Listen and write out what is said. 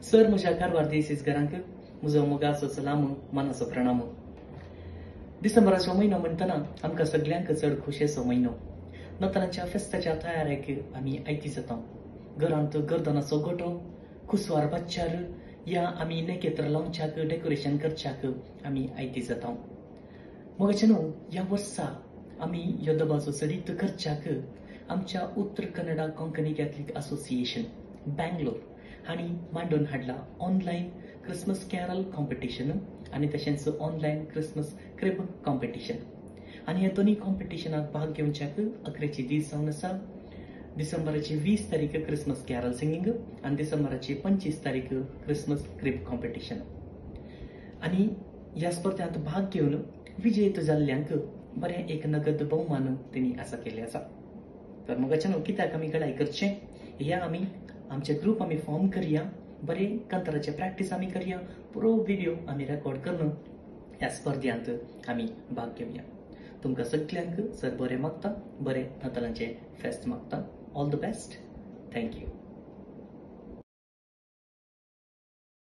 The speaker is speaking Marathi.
सर म्हज्या कारवार देसीसगरांक म्हजो मोगाचो सलाम मनाचो प्रणाम. डिसेंबराचो म्हयनो म्हणटना आमकां सगळ्यांक चड खोशयेचो म्हयनो. नतनाच्या फेस्ताच्या तयारेक आमी आयती जाता. घरांत गर्दनाचो गोठो, खुसवार बच्चार या आमी नेकेत्र लावच्याक डेकोरेशन करच्याक आमी आयती जाता. मोगाचे न्हू, ह्या वर्सा आमी ह्यो दबाजो चडीत करच्याक आमच्या उत्तर कन्नडा कोंकणी कॅथलीक असोसिएशन बँगलोर हांणी मांडून हाडला ऑनलायन क्रिसमस कॅरल कॉम्पिटिशन आनी तशेंच ऑनलायन क्रिसमस क्रिब कॉम्पिटिशन. आनी ह्या दोनी कॉम्पिटिशनाक भाग घेवच्याक अकरेची दीस जावन आसा. डिसेंबराची 20 तारीख क्रिसमस कॅरल सिंगींग आनी डिसेंबराची 25 तारीख क्रिसमस क्रिब कॉम्पिटिशन. आनी ह्या स्पर्धांत भाग घेवन विजयत जाल्ल्यांक बरें एक नगद भोवमान तेणी आसा केल्ले आसा. तर मोगाचे न्हू, कित्याक आमी घडाय करचें, हे आमी आमचे ग्रुप आमी फॉर्म करया, बरे कंत्राचे प्रॅक्टीस आमी करया, पुरो व्हिडिओ आमी रेकॉर्ड करून ह्या स्पर्धांत आमी भाग घेवया. तुमकां सगळ्यांक सर बरें मागता, बरें नातालांचे फेस्त मागता. All the best. थँक्यू.